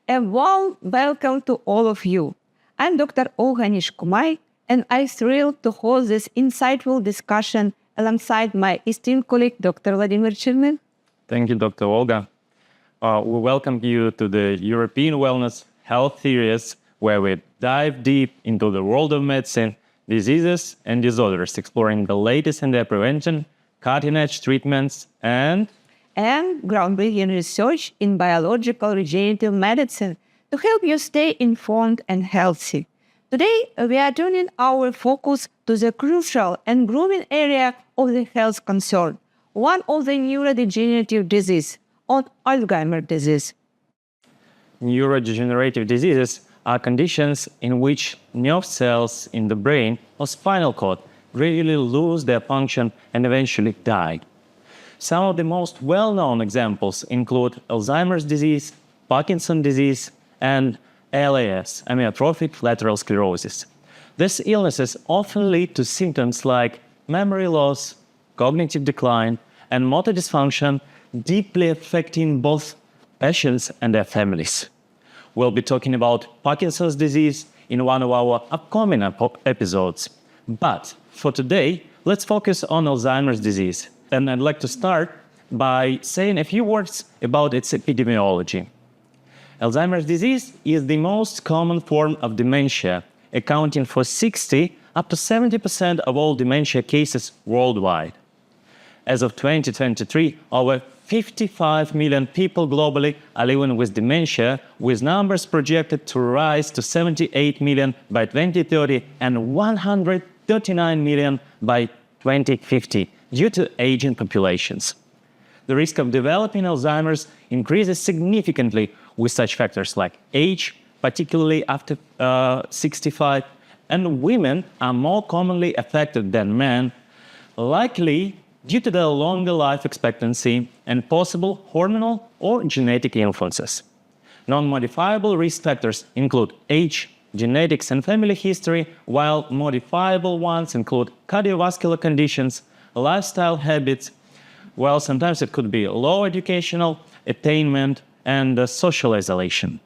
A warm welcome to all of you. I'm Dr. Olha Nishkumai, and I'm thrilled to host this insightful discussion alongside my esteemed colleague, Dr. Volodymyr Chernykh. Thank you, Dr. Olga. We welcome you to the European Wellness Health Series, where we dive deep into the world of medicine, diseases, and disorders, exploring the latest in their prevention, cutting-edge treatments, and groundbreaking research in biological regenerative medicine to help you stay informed and healthy. Today, we are turning our focus to the crucial and growing area of the health concern, one of the neurodegenerative disease, or Alzheimer's disease. Neurodegenerative diseases are conditions in which nerve cells in the brain or spinal cord gradually lose their function and eventually die. Some of the most well-known examples include Alzheimer's disease, Parkinson's disease, and ALS, amyotrophic lateral sclerosis. These illnesses often lead to symptoms like memory loss, cognitive decline, and motor dysfunction, deeply affecting both patients and their families. We'll be talking about Parkinson's disease in one of our upcoming episodes. But for today, let's focus on Alzheimer's disease. And I'd like to start by saying a few words about its epidemiology. Alzheimer's disease is the most common form of dementia, accounting for 60 up to 70% of all dementia cases worldwide. As of 2023, over 55 million people globally are living with dementia, with numbers projected to rise to 78 million by 2030 and 139 million by 2050 due to aging populations. The risk of developing Alzheimer's increases significantly with such factors like age, particularly after 65, and women are more commonly affected than men, likely due to their longer life expectancy and possible hormonal or genetic influences. Non-modifiable risk factors include age, genetics, and family history, while modifiable ones include cardiovascular conditions, lifestyle habits, while sometimes it could be low educational attainment and social isolation.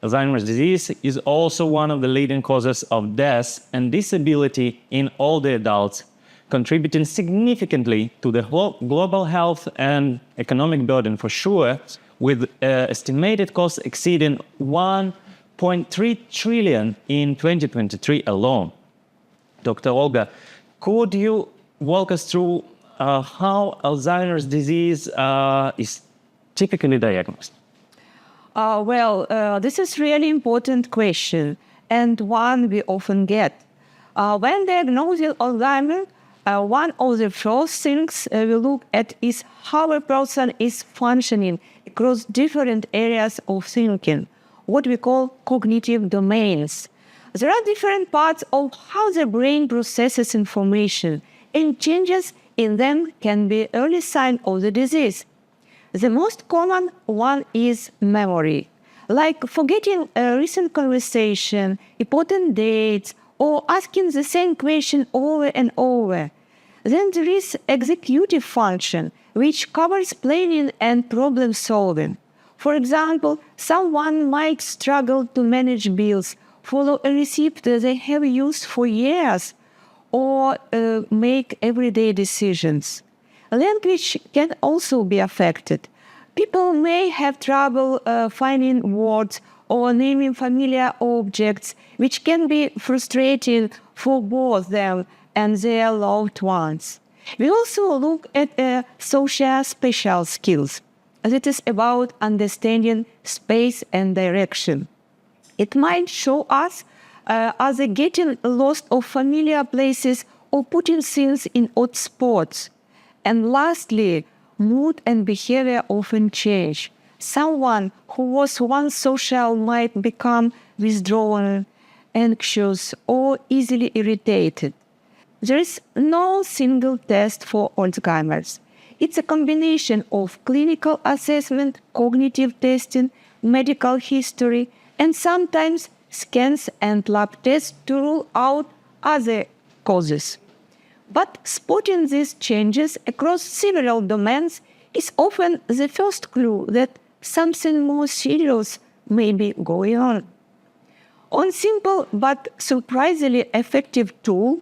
Alzheimer's disease is also one of the leading causes of death and disability in older adults, contributing significantly to the global health and economic burden for sure, with estimated costs exceeding 1.3 trillion in 2023 alone. Dr. Olga, could you walk us through how Alzheimer's disease is typically diagnosed? This is a really important question and one we often get. When diagnosing Alzheimer's, one of the first things we look at is how a person is functioning across different areas of thinking, what we call cognitive domains. There are different parts of how the brain processes information, and changes in them can be an early sign of the disease. The most common one is memory, like forgetting a recent conversation, important dates, or asking the same question over and over. Then there is executive function, which covers planning and problem solving. For example, someone might struggle to manage bills, follow a receipt they have used for years, or make everyday decisions. Language can also be affected. People may have trouble finding words or naming familiar objects, which can be frustrating for both them and their loved ones. We also look at social spatial skills. That is about understanding space and direction. It might show us as getting lost of familiar places or putting things in odd spots. And lastly, mood and behavior often change. Someone who was once social might become withdrawn, anxious, or easily irritated. There is no single test for Alzheimer's. It's a combination of clinical assessment, cognitive testing, medical history, and sometimes scans and lab tests to rule out other causes. But spotting these changes across several domains is often the first clue that something more serious may be going on. One simple but surprisingly effective tool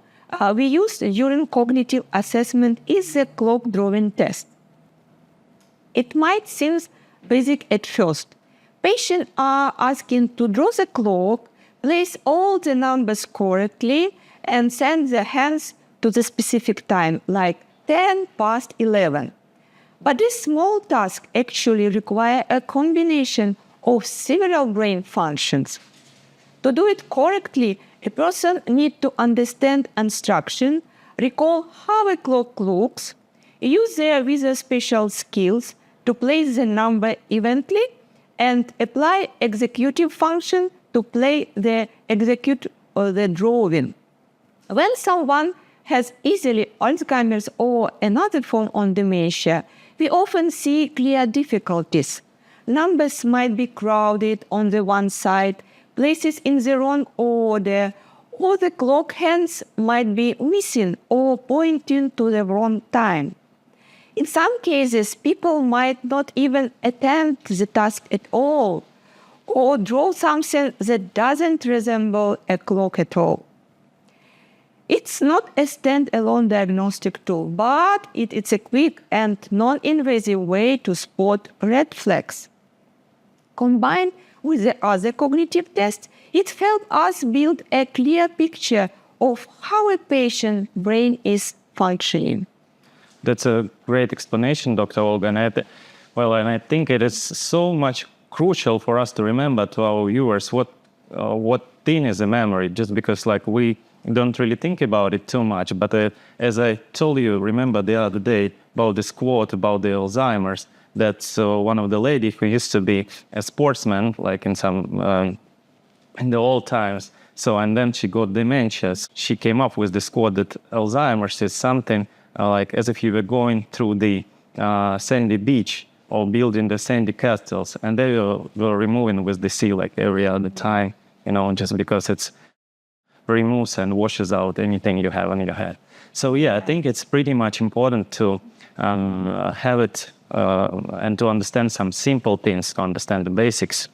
we use during cognitive assessment is the clock drawing test. It might seem basic at first. Patients are asking to draw the clock, place all the numbers correctly, and send their hands to the specific time, like 10 past 11. But this small task actually requires a combination of several brain functions. To do it correctly, a person needs to understand instruction, recall how a clock looks, use their visual spatial skills to place the number evenly, and apply executive function to play the execute or the drawing. When someone has easily Alzheimer's or another form of dementia, we often see clear difficulties. Numbers might be crowded on the one side, places in the wrong order, or the clock hands might be missing or pointing to the wrong time. In some cases, people might not even attempt the task at all, or draw something that doesn't resemble a clock at all. It's not a stand-alone diagnostic tool, but it's a quick and non-invasive way to spot red flags. Combined with the other cognitive tests, it helps us build a clear picture of how a patient's brain is functioning. That's a great explanation, Dr. Olga. And I think it is so much crucial for us to remember to our viewers what thin is a memory, just because we don't really think about it too much. But as I told you, remember the other day about this quote about the Alzheimer's, that's one of the ladies who used to be a sportsman, like in the old times. And then she got dementia. She came up with this quote that Alzheimer's is something like as if you were going through the sandy beach or building the sandy castles, and they were removing with the sea every other time, just because it's removes and washes out anything you have on your head. So yeah, I think it's pretty much important to have it and to understand some simple things, to understand the basics.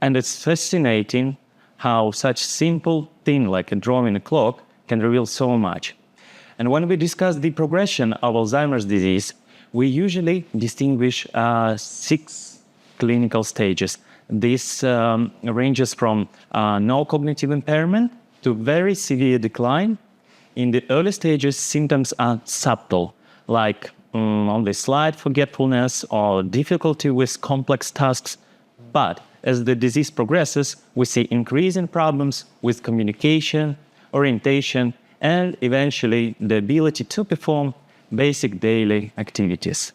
And it's fascinating how such simple thing like drawing a clock can reveal so much. And when we discuss the progression of Alzheimer's disease, we usually distinguish 6 clinical stages. This ranges from no cognitive impairment to very severe decline. In the early stages, symptoms are subtle, like only slight forgetfulness or difficulty with complex tasks. But as the disease progresses, we see increasing problems with communication, orientation, and eventually the ability to perform basic daily activities.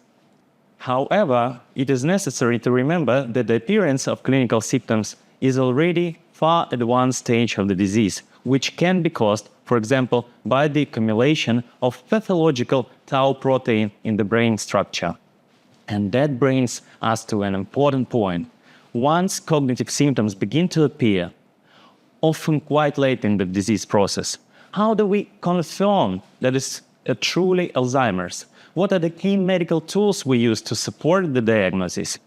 However, it is necessary to remember that the appearance of clinical symptoms is already far advanced stage of the disease, which can be caused, for example, by the accumulation of pathological tau protein in the brain structure. And that brings us to an important point. Once cognitive symptoms begin to appear, often quite late in the disease process, how do we confirm that it's truly Alzheimer's? What are the key medical tools we use to support the diagnosis?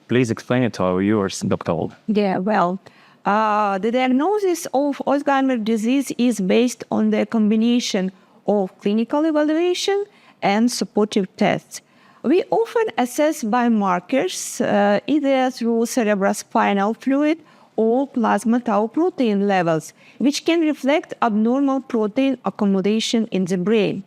Please explain it to our viewers, Dr. Olga. Yeah, well, the diagnosis of Alzheimer's disease is based on the combination of clinical evaluation and supportive tests. We often assess biomarkers either through cerebrospinal fluid or plasma tau protein levels, which can reflect abnormal protein accumulation in the brain.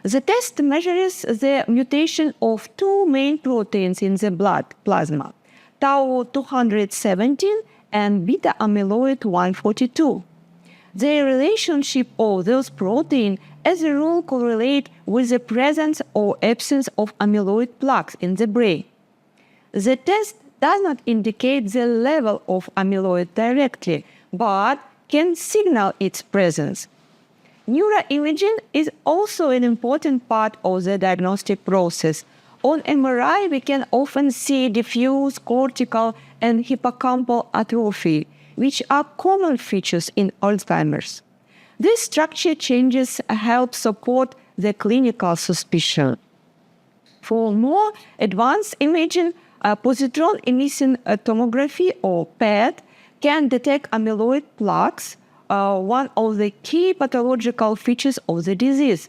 The test measures the mutation of 2 main proteins in the blood plasma, tau 217 and beta amyloid 142. The relationship of those proteins as a rule correlate with the presence or absence of amyloid plaques in the brain. The test does not indicate the level of amyloid directly, but can signal its presence. Neuroimaging is also an important part of the diagnostic process. On MRI, we can often see diffuse cortical and hippocampal atrophy, which are common features in Alzheimer's. These structure changes help support the clinical suspicion. For more advanced imaging, Positron emission tomography, or PET, can detect amyloid plaques, one of the key pathological features of the disease.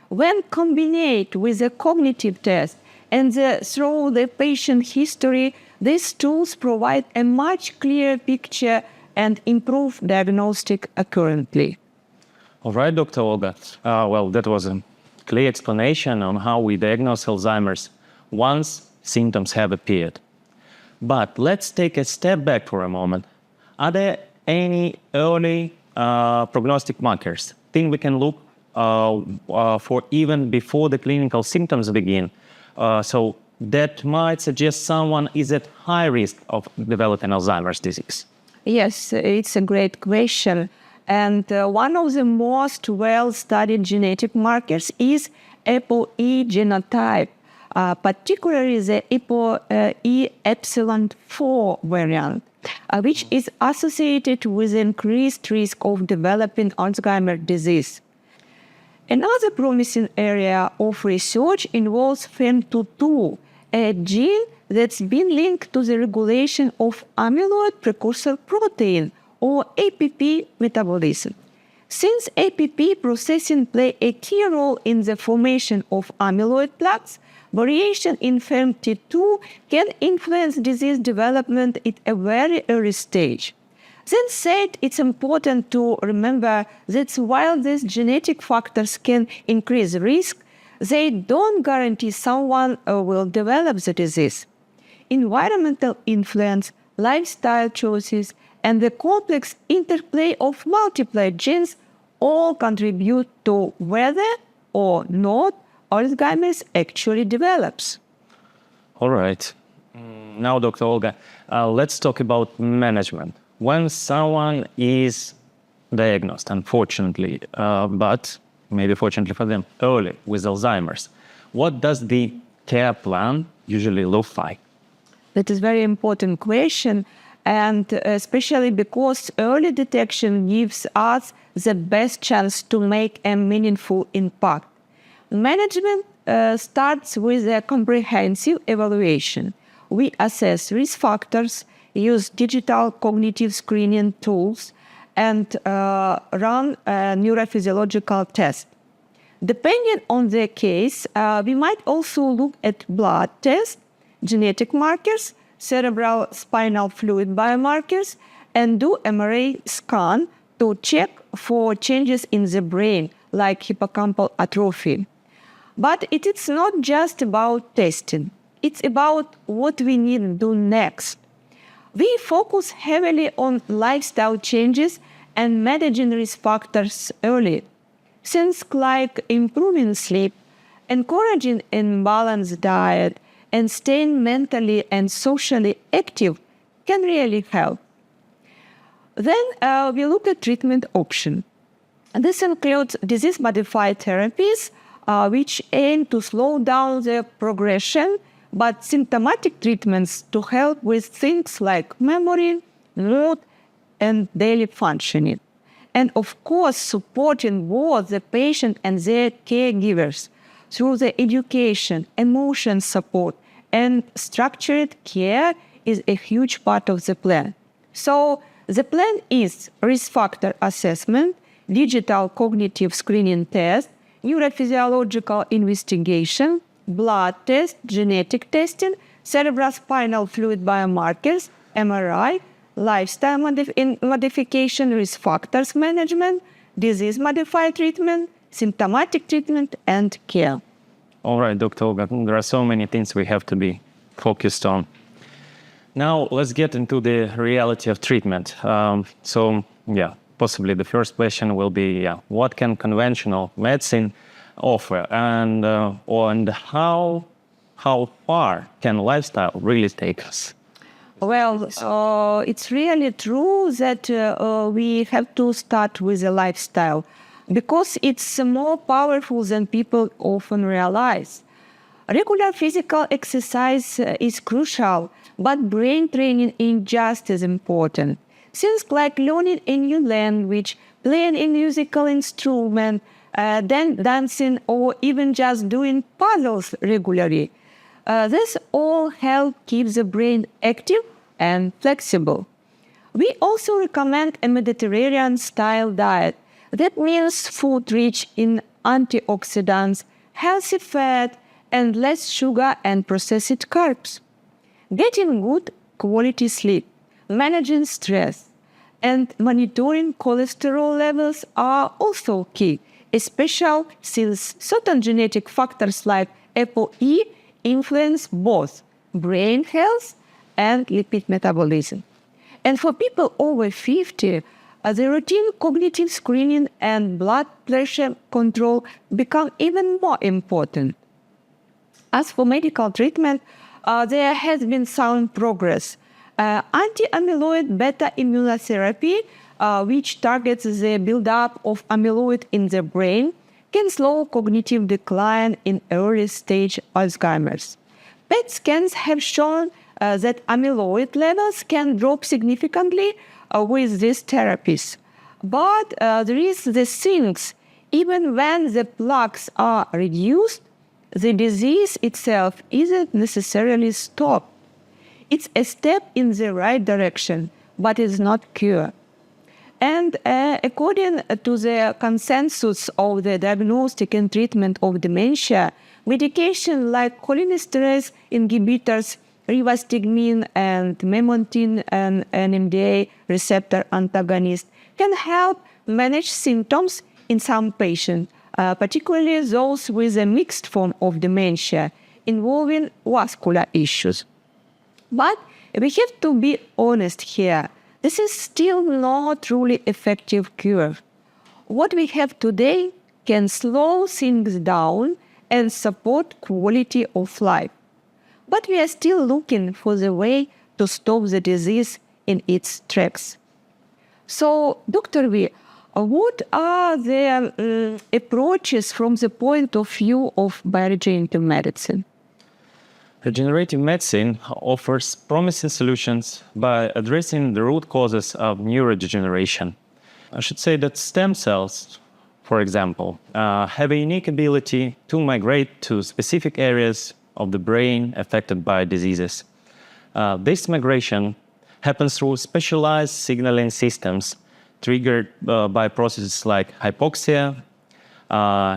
When combined with a cognitive test and through the patient history, these tools provide a much clearer picture and improve diagnostic accurately. All right, Dr. Olga. Well, that was a clear explanation on how we diagnose Alzheimer's once symptoms have appeared. But let's take a step back for a moment. Are there any early prognostic markers, things we can look for even before the clinical symptoms begin, so that might suggest someone is at high risk of developing Alzheimer's disease? Yes, it's a great question. And one of the most well-studied genetic markers is ApoE genotype, particularly the ApoE epsilon 4 variant, which is associated with increased risk of developing Alzheimer's disease. Another promising area of research involves FEM22, a gene that's been linked to the regulation of amyloid precursor protein, or APP metabolism. Since APP processing plays a key role in the formation of amyloid plaques, variation in FEM22 can influence disease development at a very early stage. That said, it's important to remember that while these genetic factors can increase risk, they don't guarantee someone will develop the disease. Environmental influence, lifestyle choices, and the complex interplay of multiple genes all contribute to whether or not Alzheimer's actually develops. All right. Now, Dr. Olga, let's talk about management. When someone is diagnosed, unfortunately, but maybe fortunately for them, early with Alzheimer's, what does the care plan usually look like? That is a very important question, and especially because early detection gives us the best chance to make a meaningful impact. Management starts with a comprehensive evaluation. We assess risk factors, use digital cognitive screening tools, and run a neurophysiological test. Depending on the case, we might also look at blood tests, genetic markers, cerebral spinal fluid biomarkers, and do MRI scan to check for changes in the brain, like hippocampal atrophy. But it is not just about testing. It's about what we need to do next. We focus heavily on lifestyle changes and managing risk factors early. Things like improving sleep, encouraging a balanced diet, and staying mentally and socially active can really help. Then we look at treatment options. This includes disease-modified therapies, which aim to slow down the progression, but symptomatic treatments to help with things like memory, mood, and daily functioning. And of course, supporting both the patient and their caregivers through the education, emotion support, and structured care is a huge part of the plan. So the plan is risk factor assessment, digital cognitive screening test, neurophysiological investigation, blood test, genetic testing, cerebrospinal fluid biomarkers, MRI, lifestyle modification, risk factors management, disease-modified treatment, symptomatic treatment, and care. All right, Dr. Olga, there are so many things we have to be focused on. Now, let's get into the reality of treatment. Possibly the first question will be, what can conventional medicine offer, and how far can lifestyle really take us? Well, it's really true that we have to start with a lifestyle, because it's more powerful than people often realize. Regular physical exercise is crucial, but brain training is just as important. Things like learning a new language, playing a musical instrument, then dancing, or even just doing puzzles regularly. This all help keep the brain active and flexible. We also recommend a Mediterranean-style diet. That means food rich in antioxidants, healthy fat, and less sugar and processed carbs. Getting good quality sleep, managing stress, and monitoring cholesterol levels are also key, especially since certain genetic factors like ApoE influence both brain health and lipid metabolism. And for people over 50, the routine cognitive screening and blood pressure control become even more important. As for medical treatment, there has been some progress. Anti-amyloid beta immunotherapy, which targets the buildup of amyloid in the brain, can slow cognitive decline in early stage Alzheimer's. PET scans have shown that amyloid levels can drop significantly with these therapies. But there is the things, even when the plaques are reduced, the disease itself isn't necessarily stopped. It's a step in the right direction, but it's not cure. And according to the consensus of the diagnostic and treatment of dementia, medication like cholinesterase inhibitors, rivastigmine and memantine and NMDA receptor antagonist can help manage symptoms in some patients, particularly those with a mixed form of dementia involving vascular issues. But we have to be honest here. This is still not truly effective cure. What we have today can slow things down and support quality of life. But we are still looking for the way to stop the disease in its tracks. So, Dr. V, what are the approaches from the point of view of bioregenerative medicine? Regenerative medicine offers promising solutions by addressing the root causes of neurodegeneration. I should say that stem cells, for example, have a unique ability to migrate to specific areas of the brain affected by diseases. This migration happens through specialized signaling systems triggered by processes like hypoxia,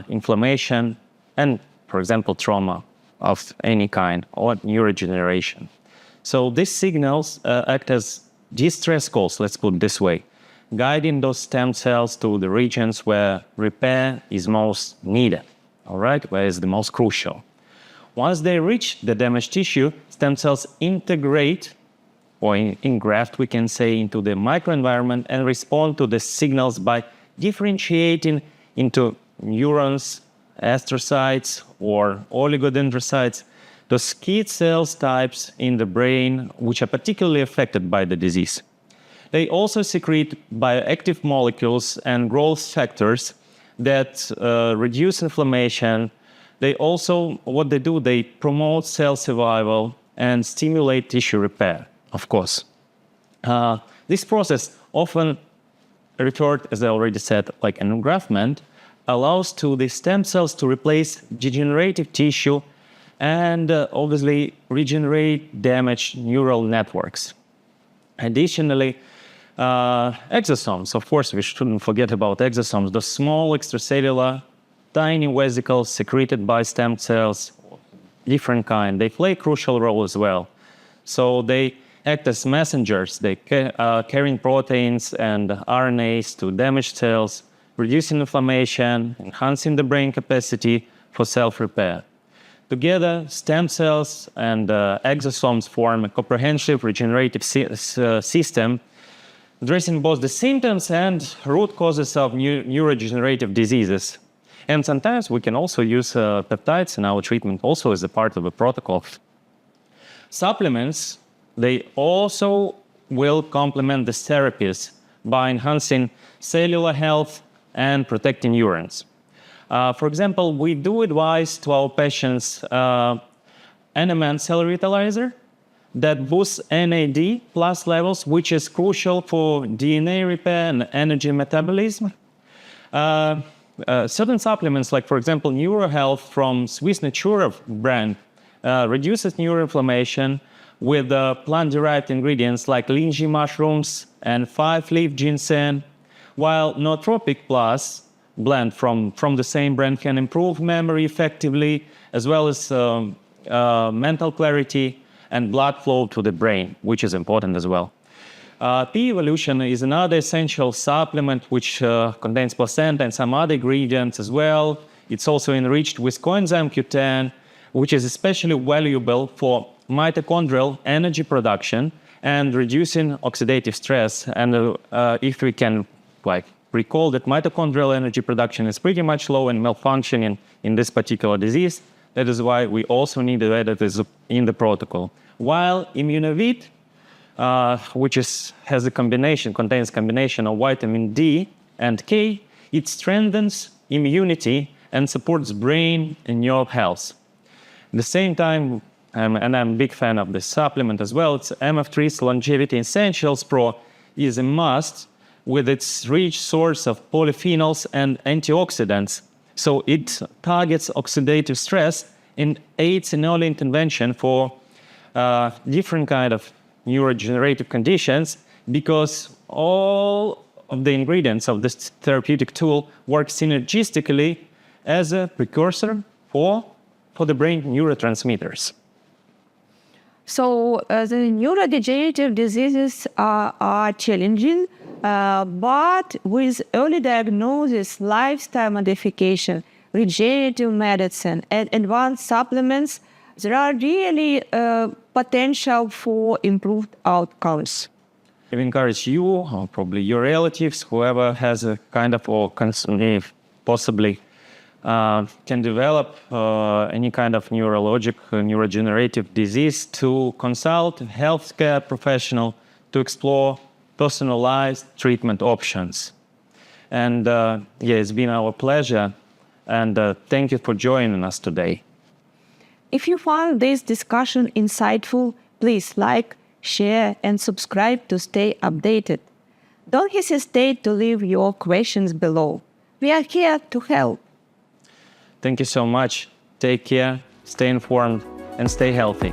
inflammation, and, for example, trauma of any kind, or neurodegeneration. So these signals act as distress calls, let's put it this way, guiding those stem cells to the regions where repair is most needed, all right, where is the most crucial. Once they reach the damaged tissue, stem cells integrate, or engraft, we can say, into the microenvironment and respond to the signals by differentiating into neurons, astrocytes, or oligodendrocytes, those key cells types in the brain which are particularly affected by the disease. They also secrete bioactive molecules and growth factors that reduce inflammation. They also, what they do, they promote cell survival and stimulate tissue repair, of course. This process, often referred, as I already said, like an engraftment, allows to the stem cells to replace degenerative tissue and obviously regenerate damaged neural networks. Additionally, exosomes, of course, we shouldn't forget about exosomes, the small extracellular tiny vesicles secreted by stem cells, different kind. They play a crucial role as well. So they act as messengers. They carrying proteins and RNAs to damaged cells, reducing inflammation, enhancing the brain capacity for self-repair. Together, stem cells and exosomes form a comprehensive regenerative system addressing both the symptoms and root causes of neurodegenerative diseases. And sometimes we can also use peptides in our treatment also as a part of a protocol. Supplements, they also will complement the therapies by enhancing cellular health and protecting neurons. For example, we do advise to our patients NMN cell revitalizer that boosts NAD plus levels, which is crucial for DNA repair and energy metabolism. Certain supplements, like, for example, NeuroHealth from Swiss Natura brand, reduces neuroinflammation with plant-derived ingredients like lychee mushrooms and 5-leaf ginseng, while Nootropic Plus blend from the same brand can improve memory effectively, as well as mental clarity and blood flow to the brain, which is important as well. Pea Evolution is another essential supplement which contains placenta and some other ingredients as well. It's also enriched with coenzyme Q10, which is especially valuable for mitochondrial energy production and reducing oxidative stress. And if we can recall that mitochondrial energy production is pretty much low and malfunctioning in this particular disease, that is why we also need to add it in the protocol. While Immunovit, which contains combination of vitamin D and K, it strengthens immunity and supports brain and nerve health. At the same time, and I'm a big fan of this supplement as well, it's MF3's Longevity Essentials Pro is a must with its rich source of polyphenols and antioxidants. So it targets oxidative stress and aids in early intervention for different kind of neurodegenerative conditions, because all of the ingredients of this therapeutic tool work synergistically as a precursor for the brain neurotransmitters. So the neurodegenerative diseases are challenging, but with early diagnosis, lifestyle modification, regenerative medicine, and advanced supplements, there are really potential for improved outcomes. I encourage you, or probably your relatives, whoever has a kind of, or possibly can develop any kind of neurodegenerative disease, to consult a healthcare professional to explore personalized treatment options. And it's been our pleasure, and thank you for joining us today. If you found this discussion insightful, please like, share, and subscribe to stay updated. Don't hesitate to leave your questions below. We are here to help. Thank you so much. Take care, stay informed, and stay healthy.